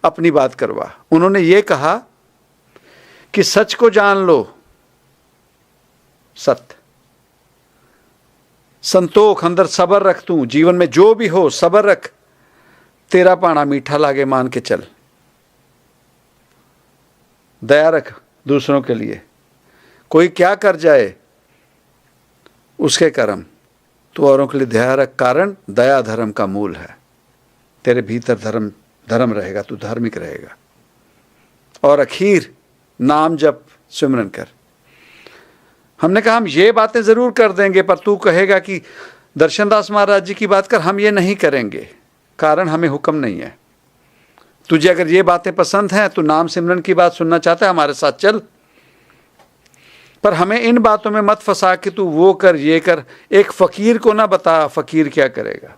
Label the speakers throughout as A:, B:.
A: अपनी बात करवा। उन्होंने ये कहा कि सच को जान लो, सत्य, संतोख, अंदर सबर रख, तू जीवन में जो भी हो सबर रख, तेरा पाना मीठा लागे मान के चल, दया रख दूसरों के लिए, कोई क्या कर जाए उसके कर्म, तू औरों के लिए दया रख, कारण दया धर्म का मूल है, तेरे भीतर धर्म रहेगा, तू धार्मिक रहेगा। और आखिर नाम जप सिमरन कर। हमने कहा हम ये बातें जरूर कर देंगे, पर तू कहेगा कि दर्शन दास महाराज जी की बात कर, हम ये नहीं करेंगे, कारण हमें हुक्म नहीं है। तुझे अगर ये बातें पसंद हैं, तू नाम सिमरन की बात सुनना चाहता है, हमारे साथ चल, पर हमें इन बातों में मत फंसा कि तू वो कर ये कर। एक फकीर को ना बता फकीर क्या करेगा।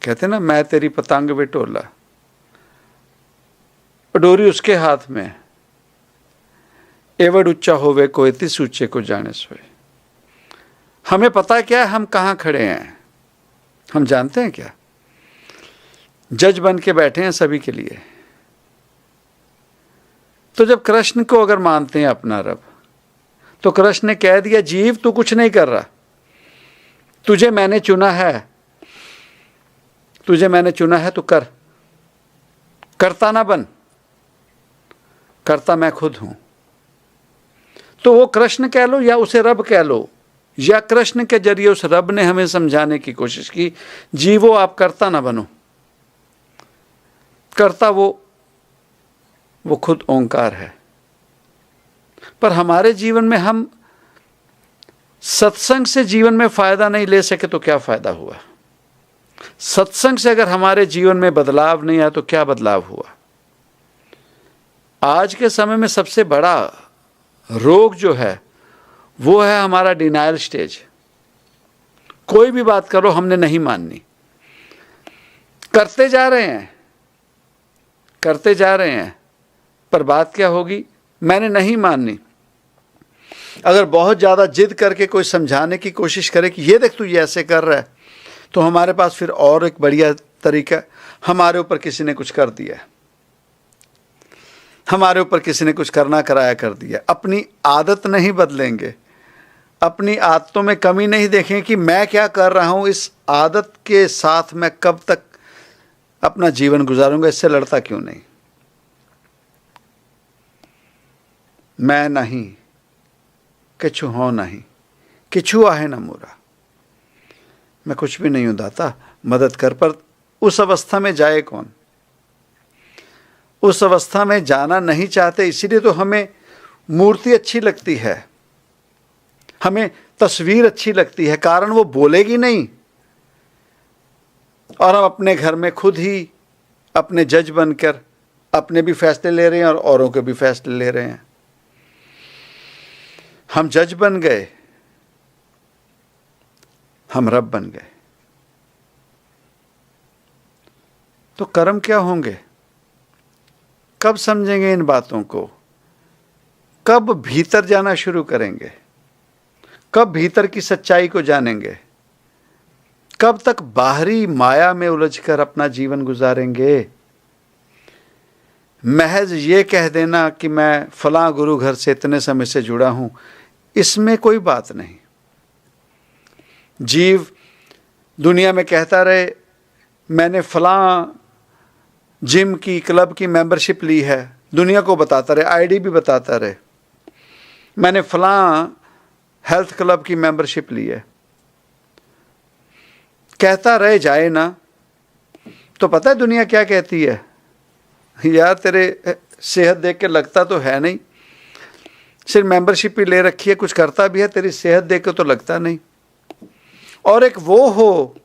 A: कहते ना, मैं तेरी पतंग वे टोला, डोरी उसके हाथ में, एवड उच्चा होवे कोई तिस ऊंचे को जाने सोए। हमें पता क्या है हम कहां खड़े हैं, हम जानते हैं क्या? जज बन के बैठे हैं सभी के लिए। तो जब कृष्ण को अगर मानते हैं अपना रब, तो कृष्ण ने कह दिया जीव तू कुछ नहीं कर रहा, तुझे मैंने चुना है, तुझे मैंने चुना है, तू कर, करता ना बन, करता मैं खुद हूं। तो वो कृष्ण कह लो या उसे रब कह लो, या कृष्ण के जरिए उस रब ने हमें समझाने की कोशिश की, जीवो आप करता ना बनो, करता वो खुद ओंकार है। पर हमारे जीवन में हम सत्संग से जीवन में फायदा नहीं ले सके तो क्या फायदा हुआ? सत्संग से अगर हमारे जीवन में बदलाव नहीं आया तो क्या बदलाव हुआ? आज के समय में सबसे बड़ा रोग जो है वो है हमारा डिनायल स्टेज। कोई भी बात करो हमने नहीं माननी, करते जा रहे हैं, करते जा रहे हैं, पर बात क्या होगी? मैंने नहीं माननी। अगर बहुत ज़्यादा जिद करके कोई समझाने की कोशिश करे कि ये देख तू ये ऐसे कर रहा है, तो हमारे पास फिर और एक बढ़िया तरीका, हमारे ऊपर किसी ने कुछ कर दिया, हमारे ऊपर किसी ने कुछ करना कराया कर दिया। अपनी आदत नहीं बदलेंगे, अपनी आदतों में कमी नहीं देखें कि मैं क्या कर रहा हूँ, इस आदत के साथ मैं कब तक अपना जीवन गुजारूंगा, इससे लड़ता क्यों नहीं? मैं नहीं किछु हो नहीं, किछु आहे न मोरा, मैं कुछ भी नहीं हूं दाता, मदद कर। पर उस अवस्था में जाए कौन? उस अवस्था में जाना नहीं चाहते, इसीलिए तो हमें मूर्ति अच्छी लगती है, हमें तस्वीर अच्छी लगती है, कारण वो बोलेगी नहीं और हम अपने घर में खुद ही अपने जज बनकर अपने भी फैसले ले रहे हैं और औरों के भी फैसले ले रहे हैं। हम जज बन गए, हम रब बन गए, तो कर्म क्या होंगे? कब समझेंगे इन बातों को? कब भीतर जाना शुरू करेंगे? कब भीतर की सच्चाई को जानेंगे? कब तक बाहरी माया में उलझकर अपना जीवन गुजारेंगे? महज ये कह देना कि मैं फलां गुरु घर से इतने समय से जुड़ा हूं, इसमें कोई बात नहीं। जीव दुनिया में कहता रहे मैंने फलां जिम की, क्लब की मेंबरशिप ली है, दुनिया को बताता रहे, आईडी भी बताता रहे, मैंने फलां हेल्थ क्लब की मेंबरशिप ली है, कहता रहे जाए ना। तो पता है दुनिया क्या कहती है? यार तेरे सेहत देख के लगता तो है नहीं, सिर्फ मेंबरशिप ही ले रखी है, कुछ करता भी है, तेरी सेहत देख के तो लगता नहीं। और एक वो हो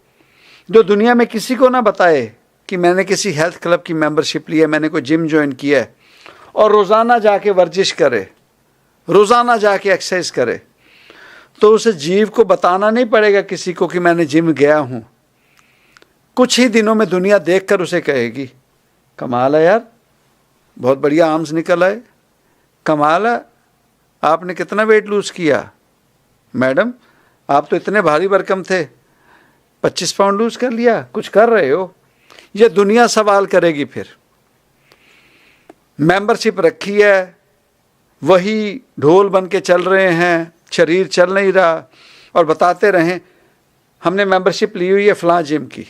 A: जो दुनिया में किसी को ना बताए कि मैंने किसी हेल्थ क्लब की मेंबरशिप ली है, मैंने कोई जिम ज्वाइन किया है, और रोज़ाना जाके वर्जिश करे, रोज़ाना जाके एक्सरसाइज करे, तो उसे जीव को बताना नहीं पड़ेगा किसी को कि मैंने जिम गया हूँ। कुछ ही दिनों में दुनिया देखकर उसे कहेगी कमाल है यार, बहुत बढ़िया आर्म्स निकल आए, कमाल है, आपने कितना वेट लूज़ किया, मैडम आप तो इतने भारी भरकम थे, 25 पाउंड लूज कर लिया, कुछ कर रहे हो, ये दुनिया सवाल करेगी। फिर मेंबरशिप रखी है, वही ढोल बन के चल रहे हैं, शरीर चल नहीं रहा, और बताते रहें हमने मेंबरशिप ली हुई है फलां जिम की,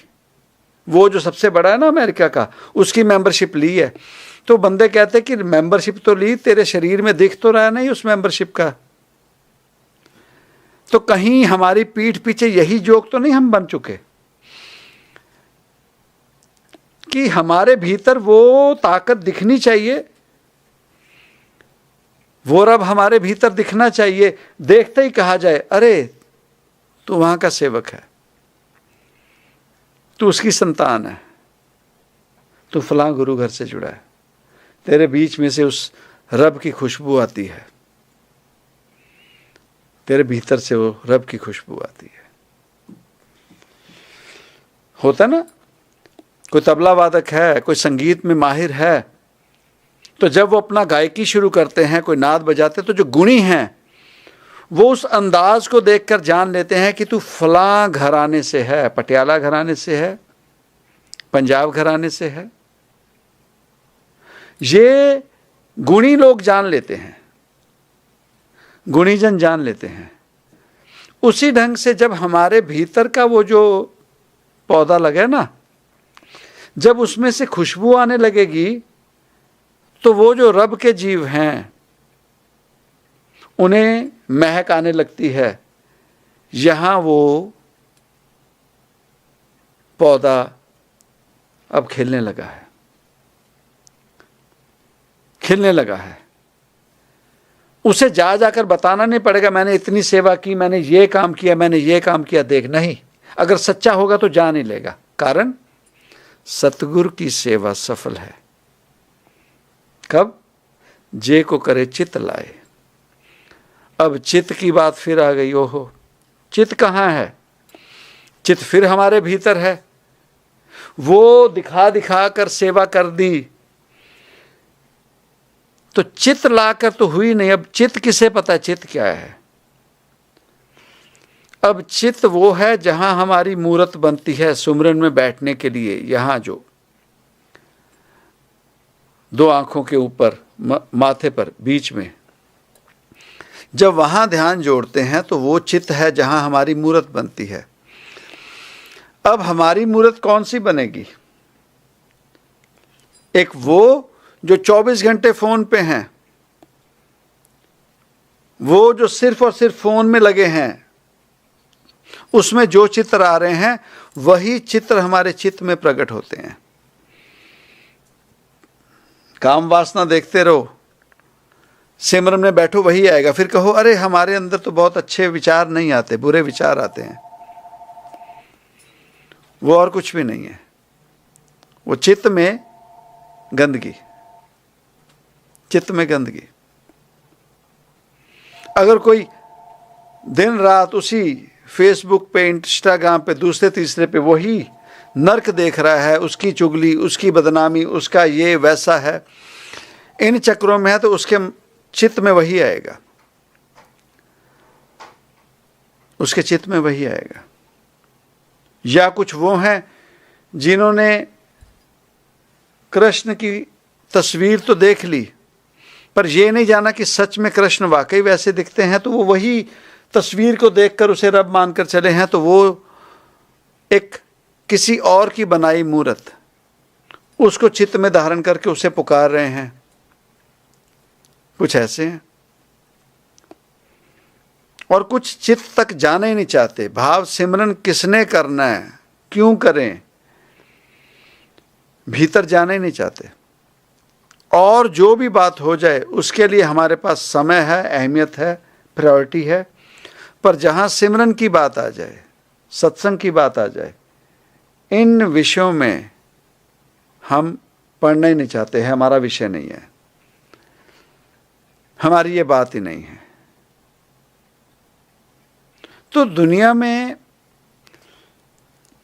A: वो जो सबसे बड़ा है ना अमेरिका का, उसकी मेंबरशिप ली है। तो बंदे कहते कि मेंबरशिप तो ली, तेरे शरीर में दिख तो रहा नहीं उस मेंबरशिप का। तो कहीं हमारी पीठ पीछे यही जोक तो नहीं हम बन चुके कि हमारे भीतर वो ताकत दिखनी चाहिए, वो रब हमारे भीतर दिखना चाहिए, देखते ही कहा जाए अरे तू वहां का सेवक है, तू उसकी संतान है, तू फलां गुरु घर से जुड़ा है, तेरे बीच में से उस रब की खुशबू आती है, तेरे भीतर से वो रब की खुशबू आती है। होता ना, कोई तबला वादक है, कोई संगीत में माहिर है, तो जब वो अपना गायकी शुरू करते हैं, कोई नाद बजाते, तो जो गुणी हैं वो उस अंदाज को देखकर जान लेते हैं कि तू फलां घराने से है, पटियाला घराने से है, पंजाब घराने से है। ये गुणी लोग जान लेते हैं, गुणीजन जान लेते हैं। उसी ढंग से जब हमारे भीतर का वो जो पौधा लगे ना, जब उसमें से खुशबू आने लगेगी, तो वो जो रब के जीव हैं उन्हें महक आने लगती है। यहां वो पौधा अब खिलने लगा है, खिलने लगा है। उसे जा जाकर बताना नहीं पड़ेगा मैंने इतनी सेवा की, मैंने ये काम किया, मैंने ये काम किया, देख। नहीं, अगर सच्चा होगा तो जा नहीं लेगा। कारण सतगुरु की सेवा सफल है कब? जे को करे चित लाए। अब चित की बात फिर आ गई। ओहो, चित कहाँ है? चित फिर हमारे भीतर है। वो दिखा दिखा कर सेवा कर दी तो चित लाकर तो हुई नहीं। अब चित किसे पता चित क्या है? अब चित वो है जहां हमारी मूरत बनती है सुमरन में बैठने के लिए। यहां जो दो आंखों के ऊपर, माथे पर, बीच में, जब वहां ध्यान जोड़ते हैं तो वो चित है जहां हमारी मूरत बनती है। अब हमारी मूरत कौन सी बनेगी? एक वो जो 24 घंटे फोन पे हैं, वो जो सिर्फ और सिर्फ फोन में लगे हैं, उसमें जो चित्र आ रहे हैं वही चित्र हमारे चित्त में प्रकट होते हैं। काम वासना देखते रहो, सिमरन में बैठो, वही आएगा। फिर कहो अरे हमारे अंदर तो बहुत अच्छे विचार नहीं आते, बुरे विचार आते हैं। वो और कुछ भी नहीं है, वो चित्त में गंदगी, चित्त में गंदगी। अगर कोई दिन रात उसी फेसबुक पे, इंस्टाग्राम पे, दूसरे तीसरे पे वही नर्क देख रहा है, उसकी चुगली, उसकी बदनामी, उसका ये वैसा है, इन चक्रों में है, तो उसके चित्त में वही आएगा, उसके चित्त में वही आएगा। या कुछ वो हैं जिन्होंने कृष्ण की तस्वीर तो देख ली पर ये नहीं जाना कि सच में कृष्ण वाकई वैसे दिखते हैं, तो वो वही तस्वीर को देखकर उसे रब मानकर चले हैं, तो वो एक किसी और की बनाई मूर्त, उसको चित्त में धारण करके उसे पुकार रहे हैं। कुछ ऐसे हैं। और कुछ चित्त तक जाने ही नहीं चाहते। भाव सिमरन किसने करना है, क्यों करें, भीतर जाने ही नहीं चाहते। और जो भी बात हो जाए उसके लिए हमारे पास समय है, अहमियत है, प्रायोरिटी है। पर जहां सिमरन की बात आ जाए, सत्संग की बात आ जाए, इन विषयों में हम पढ़ना ही नहीं चाहते हैं। हमारा विषय नहीं है, हमारी ये बात ही नहीं है। तो दुनिया में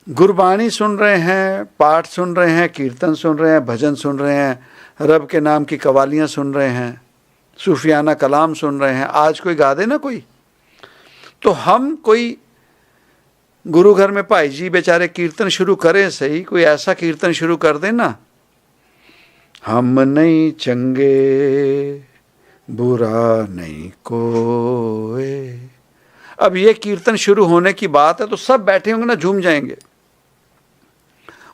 A: गुरबाणी सुन रहे हैं, पाठ सुन रहे हैं, कीर्तन सुन रहे हैं, भजन सुन रहे हैं, रब के नाम की कवालियाँ सुन रहे हैं, सूफियाना कलाम सुन रहे हैं। आज कोई गा दे ना कोई, तो हम कोई गुरु घर में भाई जी बेचारे कीर्तन शुरू करें सही, कोई ऐसा कीर्तन शुरू कर देना, हम नहीं चंगे बुरा नहीं कोई। अब ये कीर्तन शुरू होने की बात है तो सब बैठे होंगे ना, झूम जाएंगे,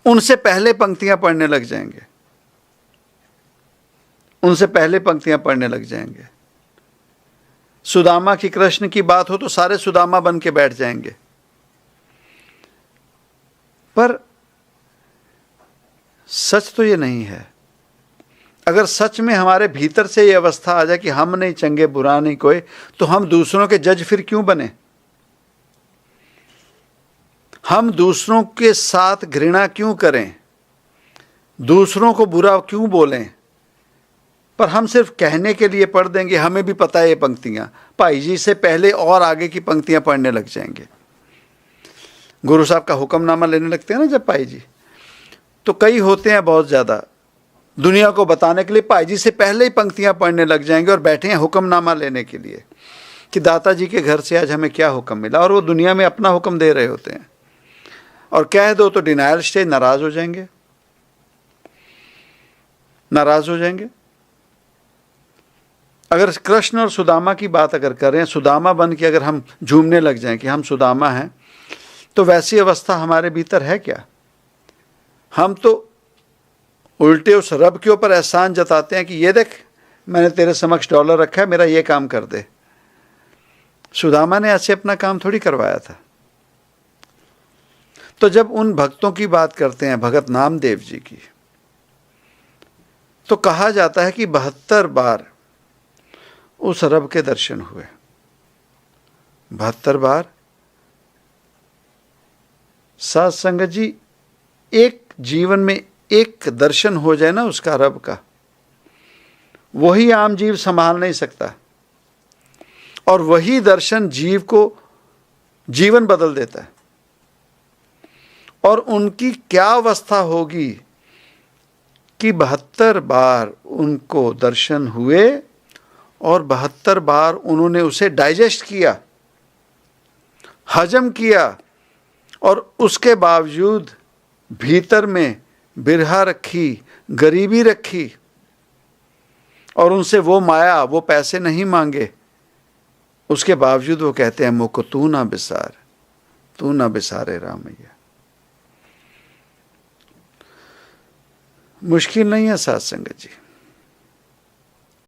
A: उनसे पहले पंक्तियां पढ़ने लग जाएंगे, उनसे पहले पंक्तियां पढ़ने लग जाएंगे। सुदामा की कृष्ण की बात हो तो सारे सुदामा बन के बैठ जाएंगे। पर सच तो ये नहीं है। अगर सच में हमारे भीतर से ये अवस्था आ जाए कि हम नहीं चंगे बुरा नहीं कोई, तो हम दूसरों के जज फिर क्यों बने? हम दूसरों के साथ घृणा क्यों करें? दूसरों को बुरा क्यों बोलें? पर हम सिर्फ कहने के लिए पढ़ देंगे, हमें भी पता है ये पंक्तियां, भाई जी से पहले और आगे की पंक्तियां पढ़ने लग जाएंगे। गुरु साहब का हुक्मनामा लेने लगते हैं ना जब भाई जी, तो कई होते हैं बहुत ज़्यादा, दुनिया को बताने के लिए भाई जी से पहले ही पंक्तियां पढ़ने लग जाएंगे और बैठे हैं हुक्मनामा लेने के लिए कि दाता जी के घर से आज हमें क्या हुक्म मिला, और वो दुनिया में अपना हुक्म दे रहे होते हैं। और कह दो तो डिनायल स्टेज, नाराज हो जाएंगे, नाराज हो जाएंगे। अगर कृष्ण और सुदामा की बात अगर करें, सुदामा बन के अगर हम झूमने लग जाएं कि हम सुदामा हैं, तो वैसी अवस्था हमारे भीतर है क्या? हम तो उल्टे उस रब के ऊपर एहसान जताते हैं कि ये देख मैंने तेरे समक्ष डॉलर रखा है, मेरा ये काम कर दे। सुदामा ने ऐसे अपना काम थोड़ी करवाया था। तो जब उन भक्तों की बात करते हैं, भगत नामदेव जी की, तो कहा जाता है कि 72 बार उस रब के दर्शन हुए। 72 बार। साध संगत जी, एक जीवन में एक दर्शन हो जाए ना उसका, रब का, वही आम जीव संभाल नहीं सकता, और वही दर्शन जीव को जीवन बदल देता है। और उनकी क्या अवस्था होगी कि 72 बार उनको दर्शन हुए और 72 बार उन्होंने उसे डाइजेस्ट किया, हजम किया, और उसके बावजूद भीतर में बिरहा रखी, गरीबी रखी, और उनसे वो माया, वो पैसे नहीं मांगे। उसके बावजूद वो कहते हैं मुझको तू ना बिसार, तू ना बिसारे रामैया। मुश्किल नहीं है साध संगत जी।